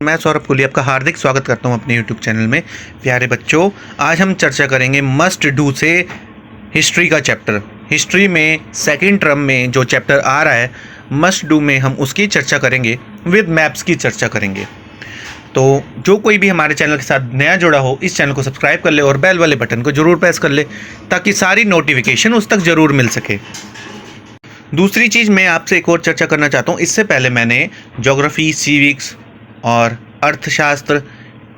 मैं सौरभ कोहली आपका हार्दिक स्वागत करता हूं अपने YouTube चैनल में। प्यारे बच्चों, आज हम चर्चा करेंगे मस्ट डू से हिस्ट्री का चैप्टर। हिस्ट्री में सेकंड टर्म में जो चैप्टर आ रहा है मस्ट डू में हम उसकी चर्चा करेंगे, विद मैप्स की चर्चा करेंगे। तो जो कोई भी हमारे चैनल के साथ नया जुड़ा हो, इस चैनल को सब्सक्राइब कर ले और बेल वाले बटन को ज़रूर प्रेस कर ले ताकि सारी नोटिफिकेशन उस तक ज़रूर मिल सके। दूसरी चीज़ मैं आपसे एक और चर्चा करना चाहता हूँ। इससे पहले मैंने ज्योग्राफी, सिविक्स और अर्थशास्त्र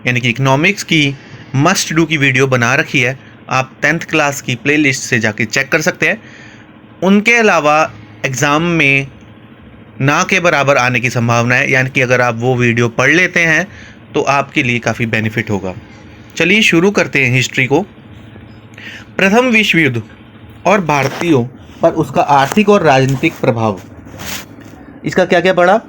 यानी कि इकोनॉमिक्स की मस्ट डू की वीडियो बना रखी है। आप 10th क्लास की प्लेलिस्ट से जाके चेक कर सकते हैं। उनके अलावा एग्ज़ाम में ना के बराबर आने की संभावना है, यानी कि अगर आप वो वीडियो पढ़ लेते हैं तो आपके लिए काफ़ी बेनिफिट होगा। चलिए शुरू करते हैं हिस्ट्री को। प्रथम विश्व युद्ध और भारतीयों पर उसका आर्थिक और राजनीतिक प्रभाव। इसका क्या क्या पड़ा?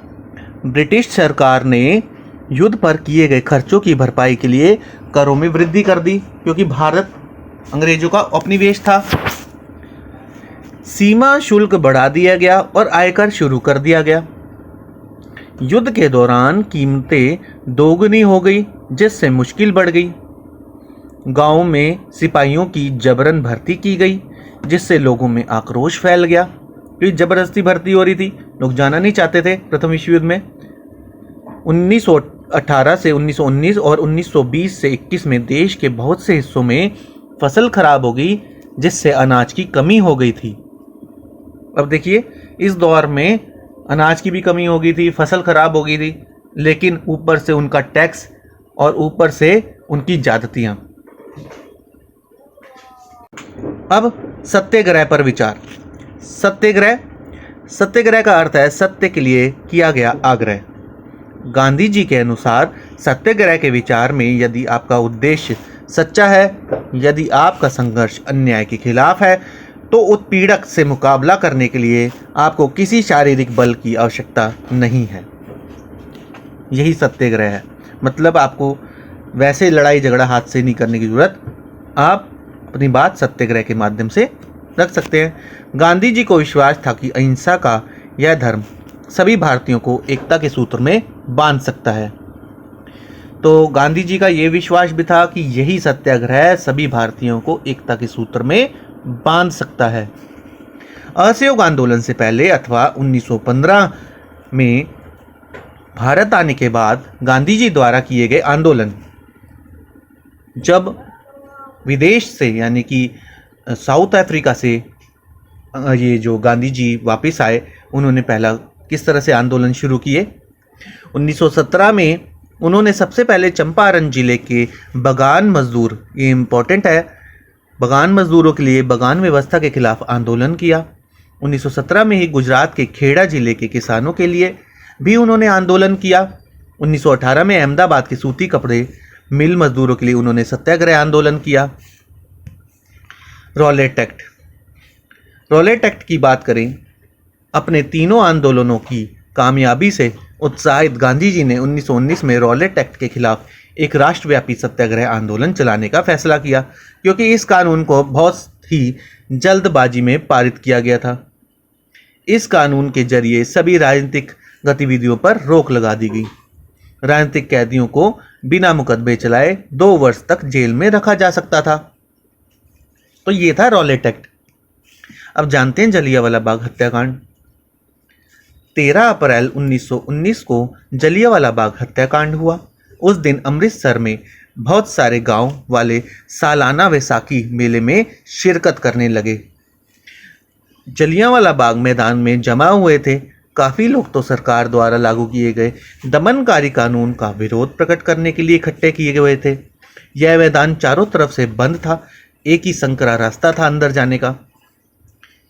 ब्रिटिश सरकार ने युद्ध पर किए गए खर्चों की भरपाई के लिए करों में वृद्धि कर दी, क्योंकि भारत अंग्रेजों का उपनिवेश था। सीमा शुल्क बढ़ा दिया गया और आयकर शुरू कर दिया गया। युद्ध के दौरान कीमतें दोगुनी हो गई, जिससे मुश्किल बढ़ गई। गांव में सिपाहियों की जबरन भर्ती की गई, जिससे लोगों में आक्रोश फैल गया, क्योंकि जबरदस्ती भर्ती हो रही थी, लोग जाना नहीं चाहते थे। प्रथम विश्व युद्ध में 1918 से 1919 और 1920 से 21 में देश के बहुत से हिस्सों में फसल खराब हो गई, जिससे अनाज की कमी हो गई थी। अब देखिए, इस दौर में अनाज की भी कमी हो गई थी, फसल खराब हो गई थी, लेकिन ऊपर से उनका टैक्स और ऊपर से उनकी ज्यादतियां। अब सत्याग्रह पर विचार। सत्याग्रह का अर्थ है सत्य के लिए किया गया आग्रह। गांधी जी के अनुसार सत्याग्रह के विचार में यदि आपका उद्देश्य सच्चा है, यदि आपका संघर्ष अन्याय के खिलाफ है, तो उत्पीड़क से मुकाबला करने के लिए आपको किसी शारीरिक बल की आवश्यकता नहीं है। यही सत्याग्रह है। मतलब आपको वैसे लड़ाई झगड़ा हाथ से नहीं करने की जरूरत, आप अपनी बात सत्याग्रह के माध्यम से रख सकते हैं। गांधी जी को विश्वास था कि अहिंसा का यह धर्म सभी भारतीयों को एकता के सूत्र में बांध सकता है। तो गांधी जी का यह विश्वास भी था कि यही सत्याग्रह सभी भारतीयों को एकता के सूत्र में बांध सकता है। असहयोग आंदोलन से पहले अथवा 1915 में भारत आने के बाद गांधी जी द्वारा किए गए आंदोलन, जब विदेश से यानी कि साउथ अफ्रीका से ये जो गांधी जी वापस आए, उन्होंने पहला किस तरह से आंदोलन शुरू किए। 1917 में उन्होंने सबसे पहले चंपारण जिले के बगान मजदूर, ये इम्पोर्टेंट है, बगान मजदूरों के लिए बगान व्यवस्था के खिलाफ आंदोलन किया। 1917 में ही गुजरात के खेड़ा जिले के किसानों के लिए भी उन्होंने आंदोलन किया। 1918 में अहमदाबाद के सूती कपड़े मिल मजदूरों के लिए उन्होंने सत्याग्रह आंदोलन किया। रॉलेट एक्ट की बात करें, अपने तीनों आंदोलनों की कामयाबी से उत्साहित गांधी जी ने 1919 में रॉलेट एक्ट के खिलाफ एक राष्ट्रव्यापी सत्याग्रह आंदोलन चलाने का फैसला किया, क्योंकि इस कानून को बहुत ही जल्दबाजी में पारित किया गया था। इस कानून के जरिए सभी राजनीतिक गतिविधियों पर रोक लगा दी गई। राजनीतिक कैदियों को बिना मुकदमे चलाए 2 वर्ष तक जेल में रखा जा सकता था। तो ये था रॉलेट एक्ट। अब जानते हैं जलियांवाला बाग हत्याकांड। 13 अप्रैल 1919 को जलियांवाला बाग हत्याकांड हुआ। उस दिन अमृतसर में बहुत सारे गांव वाले सालाना वैसाखी मेले में शिरकत करने लगे। जलियांवाला बाग मैदान में जमा हुए थे। काफ़ी लोग तो सरकार द्वारा लागू किए गए दमनकारी कानून का विरोध प्रकट करने के लिए इकट्ठे किए गए थे। यह मैदान चारों तरफ से बंद था, एक ही संकरा रास्ता था अंदर जाने का।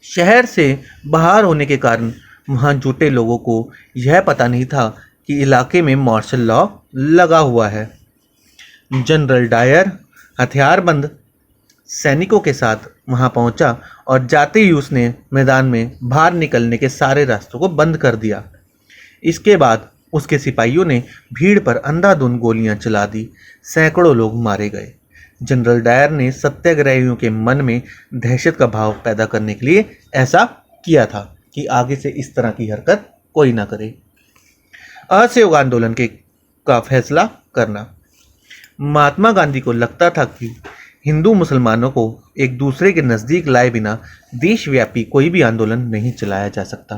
शहर से बाहर होने के कारण वहाँ जुटे लोगों को यह पता नहीं था कि इलाके में मार्शल लॉ लगा हुआ है। जनरल डायर हथियारबंद सैनिकों के साथ वहाँ पहुँचा और जाते ही उसने मैदान में बाहर निकलने के सारे रास्तों को बंद कर दिया। इसके बाद उसके सिपाहियों ने भीड़ पर अंधाधुंध गोलियां चला दी। सैकड़ों लोग मारे गए। जनरल डायर ने सत्याग्रहियों के मन में दहशत का भाव पैदा करने के लिए ऐसा किया था कि आगे से इस तरह की हरकत कोई ना करे। असहयोग आंदोलन के का फैसला करना। महात्मा गांधी को लगता था कि हिंदू मुसलमानों को एक दूसरे के नज़दीक लाए बिना देशव्यापी कोई भी आंदोलन नहीं चलाया जा सकता।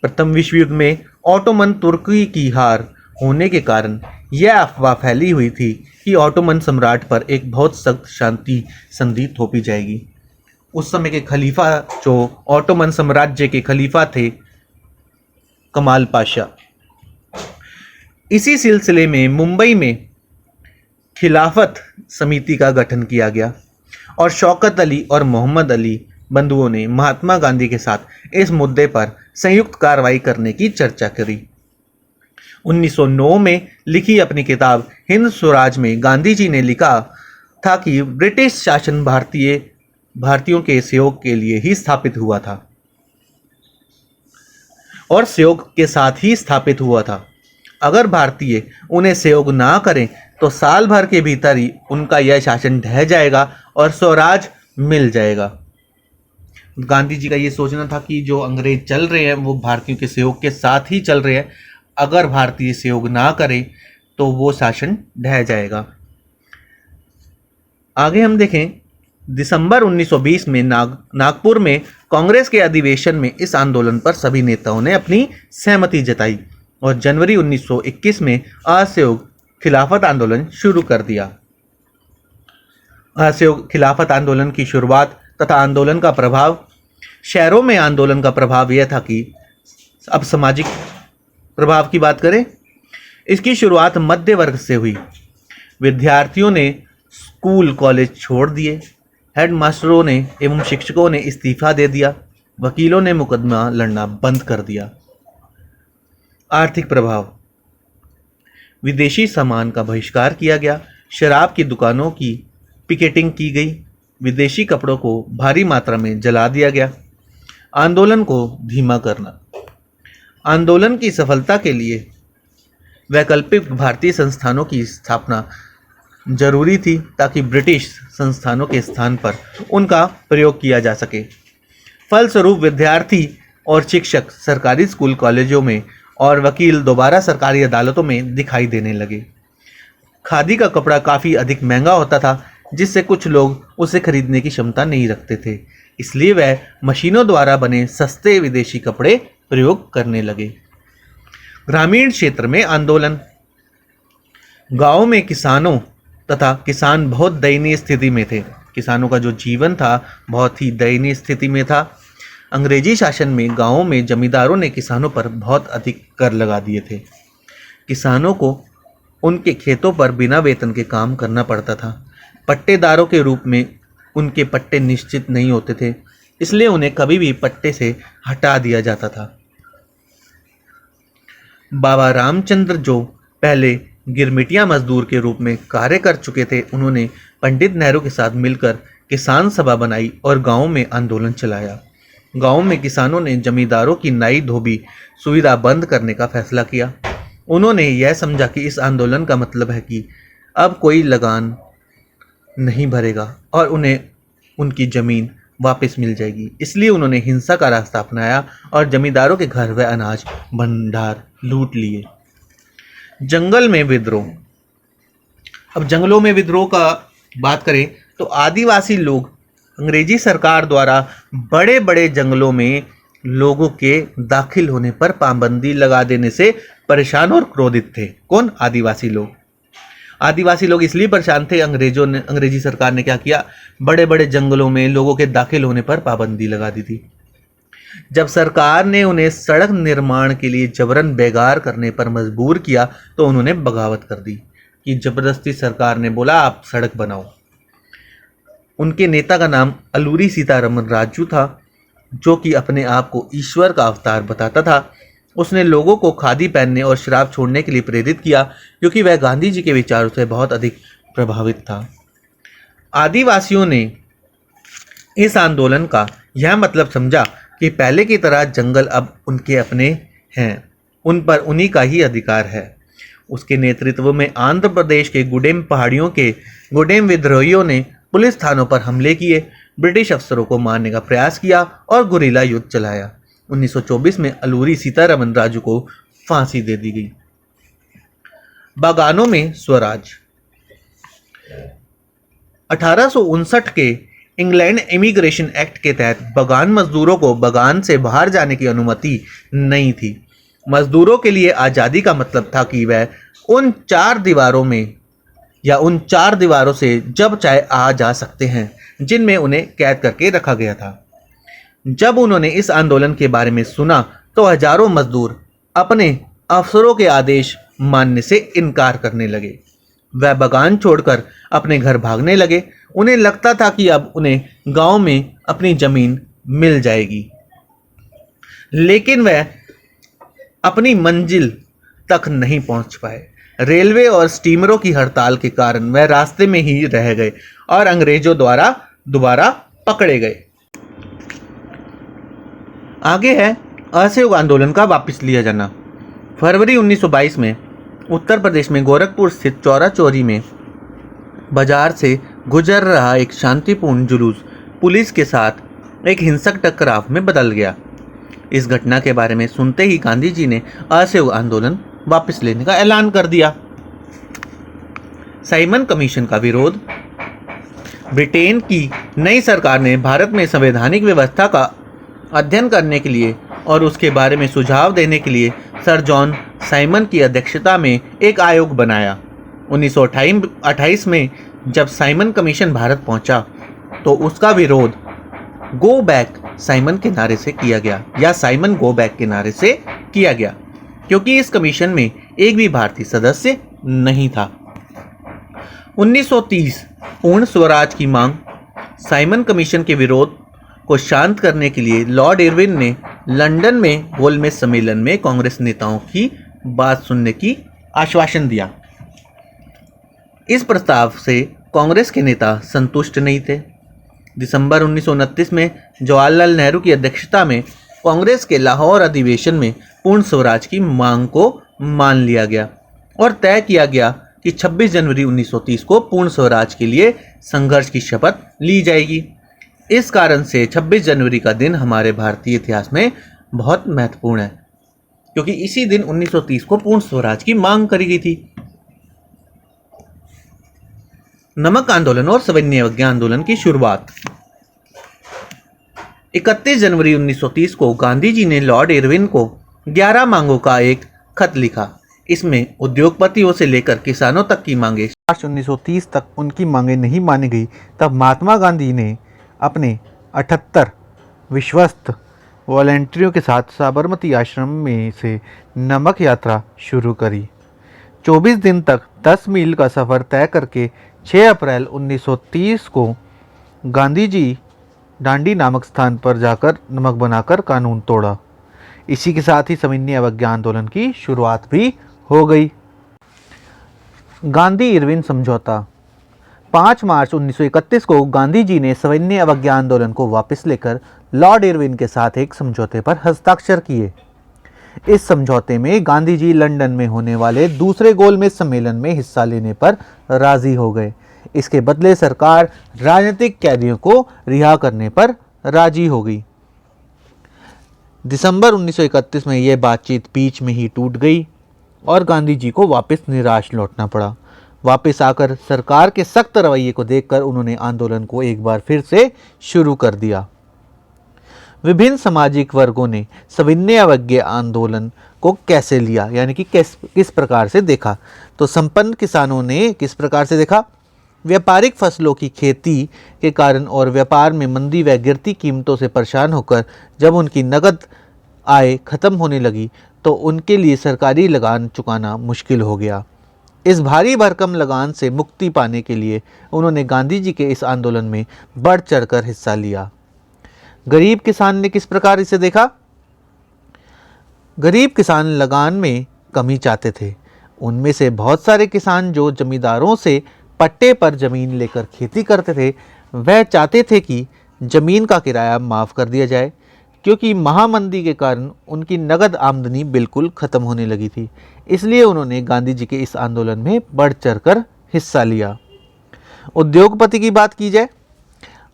प्रथम विश्व युद्ध में ऑटोमन तुर्की की हार होने के कारण यह अफवाह फैली हुई थी कि ऑटोमन सम्राट पर एक बहुत सख्त शांति संधि थोपी जाएगी। उस समय के खलीफा जो ऑटोमन साम्राज्य के खलीफा थे, कमाल पाशा। इसी सिलसिले में मुंबई में खिलाफत समिति का गठन किया गया और शौकत अली और मोहम्मद अली बंधुओं ने महात्मा गांधी के साथ इस मुद्दे पर संयुक्त कार्रवाई करने की चर्चा करी। 1909 में लिखी अपनी किताब हिंद स्वराज में गांधी जी ने लिखा था कि ब्रिटिश शासन भारतीयों के सहयोग के लिए ही स्थापित हुआ था और सहयोग के साथ ही स्थापित हुआ था। अगर भारतीय उन्हें सहयोग ना करें तो साल भर के भीतर ही उनका यह शासन ढह जाएगा और स्वराज मिल जाएगा। गांधी जी का ये सोचना था कि जो अंग्रेज चल रहे हैं वो भारतीयों के सहयोग के साथ ही चल रहे हैं, अगर भारतीय सहयोग ना करें तो वो शासन ढह जाएगा। आगे हम देखें, दिसंबर 1920 में नागपुर में कांग्रेस के अधिवेशन में इस आंदोलन पर सभी नेताओं ने अपनी सहमति जताई और जनवरी 1921 में असहयोग खिलाफत आंदोलन शुरू कर दिया। असहयोग खिलाफत आंदोलन की शुरुआत तथा आंदोलन का प्रभाव। शहरों में आंदोलन का प्रभाव यह था कि अब सामाजिक प्रभाव की बात करें, इसकी शुरुआत मध्य वर्ग से हुई। विद्यार्थियों ने स्कूल कॉलेज छोड़ दिए, हेडमास्टरों ने एवं शिक्षकों ने इस्तीफा दे दिया, वकीलों ने मुकदमा लड़ना बंद कर दिया। आर्थिक प्रभाव, विदेशी सामान का बहिष्कार किया गया, शराब की दुकानों की पिकेटिंग की गई, विदेशी कपड़ों को भारी मात्रा में जला दिया गया। आंदोलन को धीमा करना, आंदोलन की सफलता के लिए वैकल्पिक भारतीय संस्थानों की स्थापना जरूरी थी ताकि ब्रिटिश संस्थानों के स्थान पर उनका प्रयोग किया जा सके। फलस्वरूप विद्यार्थी और शिक्षक सरकारी स्कूल कॉलेजों में और वकील दोबारा सरकारी अदालतों में दिखाई देने लगे। खादी का कपड़ा काफ़ी अधिक महंगा होता था, जिससे कुछ लोग उसे खरीदने की क्षमता नहीं रखते थे, इसलिए वह मशीनों द्वारा बने सस्ते विदेशी कपड़े प्रयोग करने लगे। ग्रामीण क्षेत्र में आंदोलन, गांव में किसानों तथा किसान बहुत दयनीय स्थिति में थे। किसानों का जो जीवन था बहुत ही दयनीय स्थिति में था। अंग्रेजी शासन में गांवों में जमींदारों ने किसानों पर बहुत अधिक कर लगा दिए थे। किसानों को उनके खेतों पर बिना वेतन के काम करना पड़ता था। पट्टेदारों के रूप में उनके पट्टे निश्चित नहीं होते थे, इसलिए उन्हें कभी भी पट्टे से हटा दिया जाता था। बाबा रामचंद्र जो पहले गिरमिटिया मजदूर के रूप में कार्य कर चुके थे, उन्होंने पंडित नेहरू के साथ मिलकर किसान सभा बनाई और गांव में आंदोलन चलाया। गांव में किसानों ने जमींदारों की नाई धोबी सुविधा बंद करने का फैसला किया। उन्होंने यह समझा कि इस आंदोलन का मतलब है कि अब कोई लगान नहीं भरेगा और उन्हें उनकी ज़मीन वापस मिल जाएगी, इसलिए उन्होंने हिंसा का रास्ता अपनाया और जमींदारों के घर व अनाज भंडार लूट लिए। जंगल में विद्रोह, अब जंगलों में विद्रोह का बात करें तो आदिवासी लोग अंग्रेजी सरकार द्वारा बड़े बड़े जंगलों में लोगों के दाखिल होने पर पाबंदी लगा देने से परेशान और क्रोधित थे। कौन? आदिवासी लोग। आदिवासी लोग इसलिए परेशान थे, अंग्रेजी सरकार ने क्या किया, बड़े बड़े जंगलों में लोगों के दाखिल होने पर पाबंदी लगा दी थी। जब सरकार ने उन्हें सड़क निर्माण के लिए जबरन बेगार करने पर मजबूर किया तो उन्होंने बगावत कर दी कि जबरदस्ती सरकार ने बोला आप सड़क बनाओ। उनके नेता का नाम अलूरी सीतारमन राजू था, जो कि अपने आप को ईश्वर का अवतार बताता था। उसने लोगों को खादी पहनने और शराब छोड़ने के लिए प्रेरित किया, क्योंकि वह गांधी जी के विचारों से बहुत अधिक प्रभावित था। आदिवासियों ने इस आंदोलन का यह मतलब समझा कि पहले की तरह जंगल अब उनके अपने हैं, उन पर उन्हीं का ही अधिकार है। उसके नेतृत्व में आंध्र प्रदेश के गुडेम पहाड़ियों के गुडेम विद्रोहियों ने पुलिस थानों पर हमले किए, ब्रिटिश अफसरों को मारने का प्रयास किया और गुरिल्ला युद्ध चलाया। 1924 में अलूरी सीतारमन राजू को फांसी दे दी गई। बागानों में स्वराज। 1859 के इंग्लैंड इमिग्रेशन एक्ट के तहत बागान मजदूरों को बागान से बाहर जाने की अनुमति नहीं थी। मजदूरों के लिए आज़ादी का मतलब था कि वह उन चार दीवारों में या उन चार दीवारों से जब चाहे आ जा सकते हैं जिनमें उन्हें कैद करके रखा गया था। जब उन्होंने इस आंदोलन के बारे में सुना तो हजारों मजदूर अपने अफसरों के आदेश मानने से इनकार करने लगे। वह बागान छोड़कर अपने घर भागने लगे। उन्हें लगता था कि अब उन्हें गांव में अपनी जमीन मिल जाएगी, लेकिन वह अपनी मंजिल तक नहीं पहुंच पाए। रेलवे और स्टीमरों की हड़ताल के कारण वह रास्ते में ही रह गए और अंग्रेजों द्वारा दोबारा पकड़े गए। आगे है असहयोग आंदोलन का वापस लिया जाना। फरवरी 1922 में उत्तर प्रदेश में गोरखपुर स्थित चौरा चौरी में बाजार से गुजर रहा एक शांतिपूर्ण जुलूस पुलिस के साथ एक हिंसक टकराव में बदल गया। इस घटना के बारे में सुनते ही गांधी जी ने असहयोग आंदोलन वापस लेने का ऐलान कर दिया। साइमन कमीशन का विरोध। ब्रिटेन की नई सरकार ने भारत में संवैधानिक व्यवस्था का अध्ययन करने के लिए और उसके बारे में सुझाव देने के लिए सर जॉन साइमन की अध्यक्षता में एक आयोग बनाया। 1928 में जब साइमन कमीशन भारत पहुंचा तो उसका विरोध गो बैक साइमन के नारे से किया गया या साइमन गो बैक के नारे से किया गया, क्योंकि इस कमीशन में एक भी भारतीय सदस्य नहीं था। 1930 पूर्ण स्वराज की मांग। साइमन कमीशन के विरोध को शांत करने के लिए लॉर्ड इरविन ने लंदन में गोलमेज सम्मेलन में कांग्रेस नेताओं की बात सुनने की आश्वासन दिया। इस प्रस्ताव से कांग्रेस के नेता संतुष्ट नहीं थे। दिसंबर 1929 में जवाहरलाल नेहरू की अध्यक्षता में कांग्रेस के लाहौर अधिवेशन में पूर्ण स्वराज की मांग को मान लिया गया और तय किया गया कि 26 जनवरी 1930 को पूर्ण स्वराज के लिए संघर्ष की शपथ ली जाएगी। इस कारण से 26 जनवरी का दिन हमारे भारतीय इतिहास में बहुत महत्वपूर्ण है, क्योंकि इसी दिन 1930 को पूर्ण स्वराज की मांग करी गई थी। नमक आंदोलन और सविनय अवज्ञा आंदोलन की शुरुआत। 31 जनवरी 1930 को गांधी जी ने लॉर्ड इरविन को 11 मांगों का एक खत लिखा। इसमें उद्योगपतियों से लेकर किसानों तक की मांगे। मार्च 1930 तक उनकी मांगें नहीं मानी गई, तब महात्मा गांधी ने अपने 78 विश्वस्त वॉलंटियरों के साथ साबरमती आश्रम में से नमक यात्रा शुरू करी। 24 दिन तक 10 मील का सफ़र तय करके 6 अप्रैल 1930 को गांधी जी डांडी नामक स्थान पर जाकर नमक बनाकर कानून तोड़ा। इसी के साथ ही सविनय अवज्ञा आंदोलन की शुरुआत भी हो गई। गांधी इरविन समझौता। 5 मार्च 1931 को गांधी जी ने सविनय अवज्ञा आंदोलन को वापस लेकर लॉर्ड इरविन के साथ एक समझौते पर हस्ताक्षर किए। इस समझौते में गांधी जी लंदन में होने वाले दूसरे गोलमेज सम्मेलन में हिस्सा लेने पर राजी हो गए। इसके बदले सरकार राजनीतिक कैदियों को रिहा करने पर राजी हो गई। दिसंबर 1931 में यह बातचीत बीच में ही टूट गई और गांधी जी को वापस निराश लौटना पड़ा। वापस आकर सरकार के सख्त रवैये को देखकर उन्होंने आंदोलन को एक बार फिर से शुरू कर दिया। विभिन्न सामाजिक वर्गों ने सविनय अवज्ञा आंदोलन को कैसे लिया, यानी कि किस प्रकार से देखा। तो संपन्न किसानों ने किस प्रकार से देखा। व्यापारिक फसलों की खेती के कारण और व्यापार में मंदी व गिरती कीमतों से परेशान होकर जब उनकी नगद आय खत्म होने लगी तो उनके लिए सरकारी लगान चुकाना मुश्किल हो गया। इस भारी भरकम लगान से मुक्ति पाने के लिए उन्होंने गांधी जी के इस आंदोलन में बढ़ चढ़कर हिस्सा लिया। गरीब किसान ने किस प्रकार इसे देखा। गरीब किसान लगान में कमी चाहते थे। उनमें से बहुत सारे किसान जो जमींदारों से पट्टे पर ज़मीन लेकर खेती करते थे, वह चाहते थे कि ज़मीन का किराया माफ़ कर दिया जाए, क्योंकि महामंदी के कारण उनकी नगद आमदनी बिल्कुल ख़त्म होने लगी थी। इसलिए उन्होंने गांधी जी के इस आंदोलन में बढ़ चढ़कर हिस्सा लिया। उद्योगपति की बात की जाए।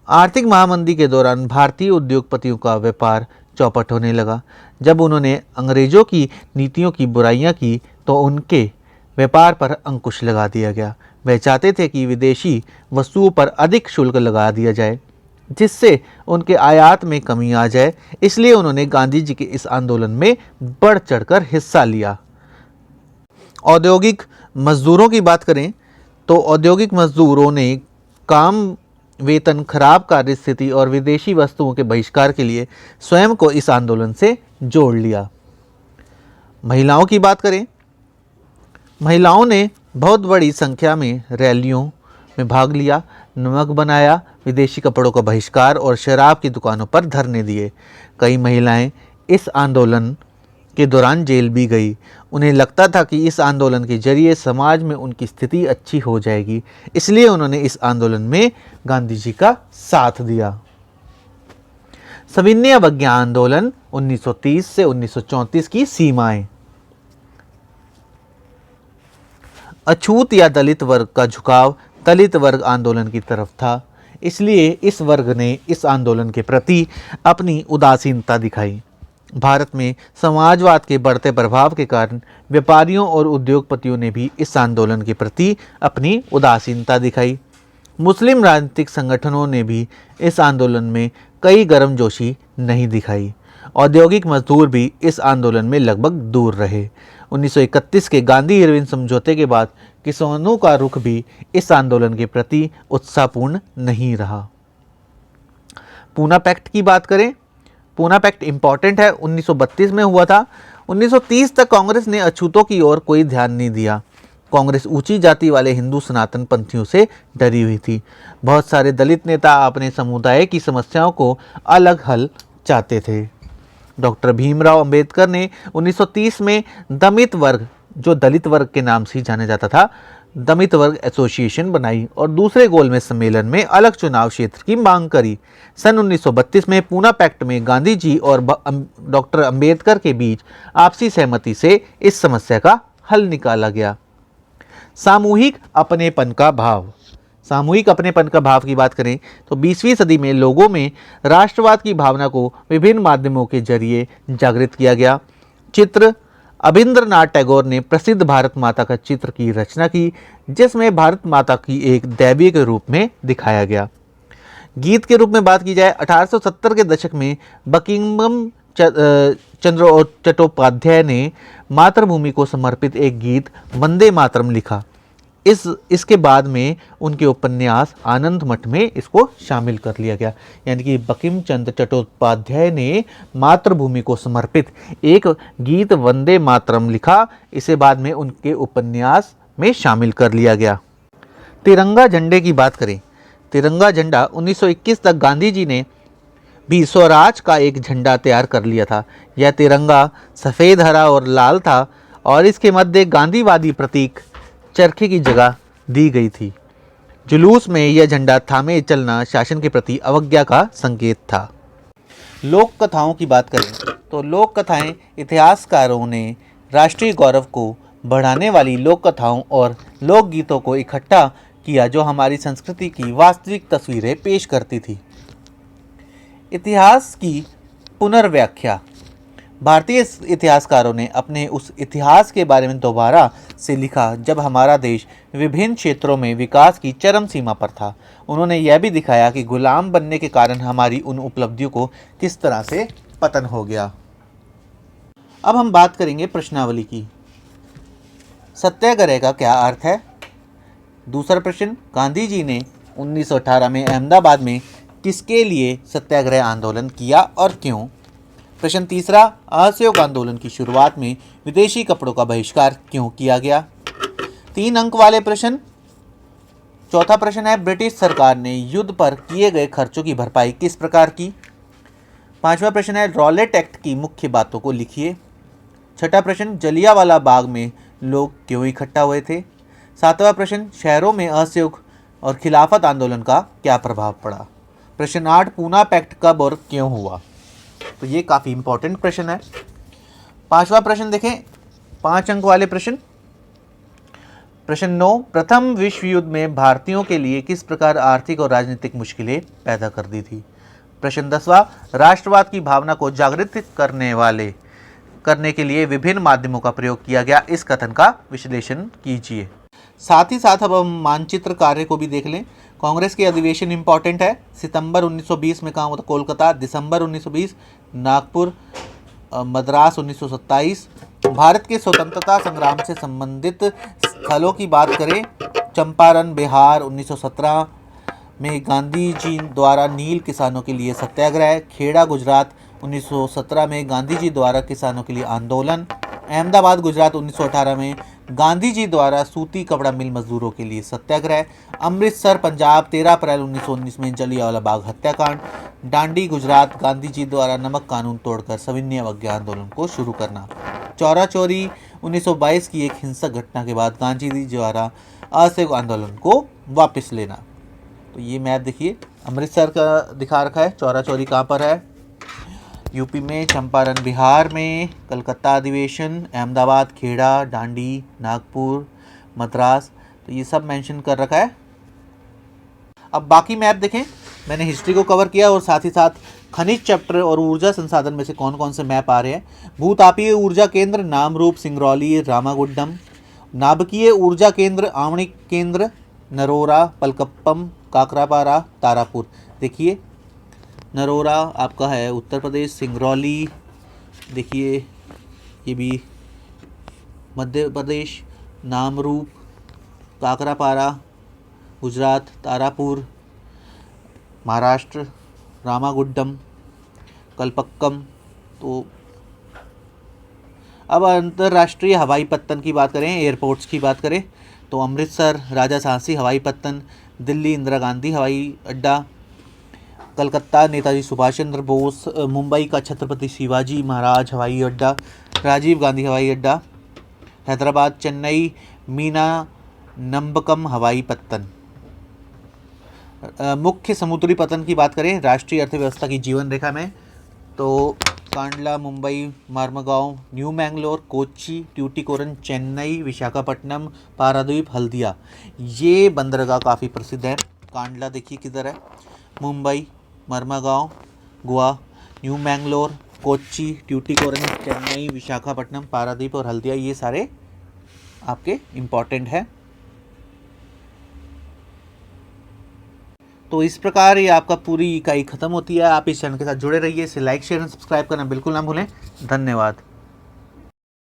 आर्थिक महामंदी के दौरान भारतीय उद्योगपतियों का व्यापार चौपट होने लगा। जब उन्होंने अंग्रेज़ों की नीतियों की बुराइयां की तो उनके व्यापार पर अंकुश लगा दिया गया। वे चाहते थे कि विदेशी वस्तुओं पर अधिक शुल्क लगा दिया जाए, जिससे उनके आयात में कमी आ जाए। इसलिए उन्होंने गांधी जी के इस आंदोलन में बढ़ चढ़कर हिस्सा लिया। औद्योगिक मजदूरों की बात करें तो औद्योगिक मजदूरों ने काम, वेतन, खराब कार्य स्थिति और विदेशी वस्तुओं के बहिष्कार के लिए स्वयं को इस आंदोलन से जोड़ लिया। महिलाओं की बात करें, महिलाओं ने बहुत बड़ी संख्या में रैलियों में भाग लिया, नमक बनाया, विदेशी कपड़ों का बहिष्कार और शराब की दुकानों पर धरने दिए। कई महिलाएं इस आंदोलन के दौरान जेल भी गई। उन्हें लगता था कि इस आंदोलन के जरिए समाज में उनकी स्थिति अच्छी हो जाएगी, इसलिए उन्होंने इस आंदोलन में गांधी जी का साथ दिया। सविनय अवज्ञा आंदोलन 1930 से 1934 की सीमाएं। अछूत या दलित वर्ग का झुकाव दलित वर्ग आंदोलन की तरफ था, इसलिए इस वर्ग ने इस आंदोलन के प्रति अपनी उदासीनता दिखाई। भारत में समाजवाद के बढ़ते प्रभाव के कारण व्यापारियों और उद्योगपतियों ने भी इस आंदोलन के प्रति अपनी उदासीनता दिखाई। मुस्लिम राजनीतिक संगठनों ने भी इस आंदोलन में कई गर्मजोशी नहीं दिखाई। औद्योगिक मजदूर भी इस आंदोलन में लगभग दूर रहे। 1931 के गांधी इरविन समझौते के बाद किसानों का रुख भी इस आंदोलन के प्रति उत्साहपूर्ण नहीं रहा। पूना पैक्ट की बात करें, पूना पैक्ट इंपॉर्टेंट है, 1932 में हुआ था। 1930 तक कांग्रेस ने अछूतों की ओर कोई ध्यान नहीं दिया। कांग्रेस ऊंची जाति वाले हिंदू सनातन पंथियों से डरी हुई थी। बहुत सारे दलित नेता अपने समुदाय की समस्याओं को अलग हल चाहते थे। डॉक्टर भीमराव अंबेडकर ने 1930 में दमित वर्ग, जो दलित वर्ग के नाम से जाना जाता था, दमित वर्ग एसोसिएशन बनाई और दूसरे गोलमेज सम्मेलन में अलग चुनाव क्षेत्र की मांग करी। सन 1932 में पूना पैक्ट में गांधी जी और डॉक्टर अंबेडकर के बीच आपसी सहमति से इस समस्या का हल निकाला गया। सामूहिक अपनेपन का भाव। सामूहिक अपनेपन का भाव की बात करें तो 20वीं सदी में लोगों में राष्ट्रवाद की भावना को विभिन्न माध्यमों के जरिए जागृत किया गया। चित्र, अभिंद्रनाथ टैगोर ने प्रसिद्ध भारत माता का चित्र की रचना की, जिसमें भारत माता की एक दैवी के रूप में दिखाया गया। गीत के रूप में बात की जाए, 1870 के दशक में बंकिम चंद्र चट्टोपाध्याय ने मातृभूमि को समर्पित एक गीत वंदे मातरम लिखा। इसके बाद में उनके उपन्यास आनंद मठ में इसको शामिल कर लिया गया। यानी कि बंकिम चंद्र चट्टोपाध्याय ने मातृभूमि को समर्पित एक गीत वंदे मातरम लिखा, इसे बाद में उनके उपन्यास में शामिल कर लिया गया। तिरंगा झंडे की बात करें, तिरंगा झंडा 1921 तक गांधी जी ने भी स्वराज का एक झंडा तैयार कर लिया था। यह तिरंगा सफ़ेद, हरा और लाल था और इसके मध्य गांधीवादी प्रतीक चरखे की जगह दी गई थी। जुलूस में यह झंडा थामे चलना शासन के प्रति अवज्ञा का संकेत था। लोक कथाओं की बात करें तो लोक कथाएं इतिहासकारों ने राष्ट्रीय गौरव को बढ़ाने वाली लोक कथाओं और लोकगीतों को इकट्ठा किया, जो हमारी संस्कृति की वास्तविक तस्वीरें पेश करती थी। इतिहास की पुनर्व्याख्या। भारतीय इतिहासकारों ने अपने उस इतिहास के बारे में दोबारा से लिखा जब हमारा देश विभिन्न क्षेत्रों में विकास की चरम सीमा पर था। उन्होंने यह भी दिखाया कि गुलाम बनने के कारण हमारी उन उपलब्धियों को किस तरह से पतन हो गया। अब हम बात करेंगे प्रश्नावली की। सत्याग्रह का क्या अर्थ है? दूसरा प्रश्न, गांधी जी ने 1918 में अहमदाबाद में किसके लिए सत्याग्रह आंदोलन किया और क्यों? प्रश्न तीसरा, असहयोग आंदोलन की शुरुआत में विदेशी कपड़ों का बहिष्कार क्यों किया गया? 3 अंक वाले प्रश्न। चौथा प्रश्न है, ब्रिटिश सरकार ने युद्ध पर किए गए खर्चों की भरपाई किस प्रकार की? 5वां प्रश्न है, रॉलेट एक्ट की मुख्य बातों को लिखिए। 6ठा प्रश्न, जलियांवाला बाग में लोग क्यों इकट्ठा हुए थे? 7वां प्रश्न, शहरों में असहयोग और खिलाफत आंदोलन का क्या प्रभाव पड़ा? प्रश्न 8, पूना पैक्ट कब और क्यों हुआ? तो ये काफ़ी इंपॉर्टेंट प्रश्न है। 5वां प्रश्न देखें, 5 अंक वाले प्रश्न। प्रश्न 9, प्रथम विश्व युद्ध में भारतीयों के लिए किस प्रकार आर्थिक और राजनीतिक मुश्किलें पैदा कर दी थी? प्रश्न 10वां, राष्ट्रवाद की भावना को जागृत करने वाले करने के लिए विभिन्न माध्यमों का प्रयोग किया गया, इस कथन का विश्लेषण कीजिए। साथ ही साथ अब हम मानचित्र कार्य को भी देख लें। कांग्रेस के अधिवेशन इंपॉर्टेंट है। सितंबर 1920 में कहाँ हुआ था? कोलकाता। दिसंबर 1920 नागपुर। मद्रास 1927। भारत के स्वतंत्रता संग्राम से संबंधित स्थलों की बात करें, चंपारण बिहार 1917 में गांधी जी द्वारा नील किसानों के लिए सत्याग्रह। खेड़ा गुजरात 1917 में गांधी जी द्वारा किसानों के लिए आंदोलन। अहमदाबाद गुजरात 1918 में गांधी जी द्वारा सूती कपड़ा मिल मजदूरों के लिए सत्याग्रह। अमृतसर पंजाब 13 अप्रैल 1919 में जलियांवाला बाग हत्याकांड। डांडी गुजरात गांधी जी द्वारा नमक कानून तोड़कर सविनय अवज्ञा आंदोलन को शुरू करना। चौरा चौरी 1922 की एक हिंसक घटना के बाद गांधी जी द्वारा असहयोग आंदोलन को वापस लेना। तो ये मैप देखिए, अमृतसर का दिखा रखा है। चौरा चौरी कहाँ पर है? यूपी में। चंपारण बिहार में। कलकत्ता अधिवेशन। अहमदाबाद, खेड़ा, डांडी, नागपुर, मद्रास, तो ये सब मेंशन कर रखा है। अब बाकी मैप देखें। मैंने हिस्ट्री को कवर किया और साथ ही साथ खनिज चैप्टर और ऊर्जा संसाधन में से कौन कौन से मैप आ रहे हैं। भूतापीय ऊर्जा केंद्र नामरूप, सिंगरौली, रामागुड्डम। नाभिकीय ऊर्जा केंद्र आणविक केंद्र नरोरा, पलकप्पम, काकरापारा, तारापुर। देखिए नरोरा आपका है उत्तर प्रदेश। सिंगरौली देखिए ये भी मध्य प्रदेश। नामरूप, काकरापारा गुजरात, तारापुर महाराष्ट्र, रामागुड्डम, कलपक्कम। तो अब अंतर्राष्ट्रीय हवाई पत्तन की बात करें, एयरपोर्ट्स की बात करें तो अमृतसर राजा झांसी हवाई पत्तन, दिल्ली इंदिरा गांधी हवाई अड्डा, कलकत्ता नेताजी सुभाष चंद्र बोस, मुंबई का छत्रपति शिवाजी महाराज हवाई अड्डा, राजीव गांधी हवाई अड्डा, हैदराबाद चेन्नई मीना नंबकम हवाई पत्तन। मुख्य समुद्री पतन की बात करें राष्ट्रीय अर्थव्यवस्था की जीवन रेखा में तो कांडला मुंबई, मार्मगांव, न्यू मैंगलोर, कोच्चि, ट्यूटिकोरन, चेन्नई, विशाखापट्टनम, पारादीप, हल्दिया, ये बंदरगाह काफ़ी प्रसिद्ध है। कांडला देखिए किधर है? मुंबई, मर्मागांव, गोवा, न्यू मैंगलोर, कोच्चि, ट्यूटिकोरन, चेन्नई, विशाखापट्टनम, पारादीप और हल्दिया, ये सारे आपके इम्पॉर्टेंट है। तो इस प्रकार ये आपका पूरी इकाई खत्म होती है। आप इस चैनल के साथ जुड़े रहिए, इसे लाइक शेयर एंड सब्सक्राइब करना बिल्कुल ना भूलें। धन्यवाद।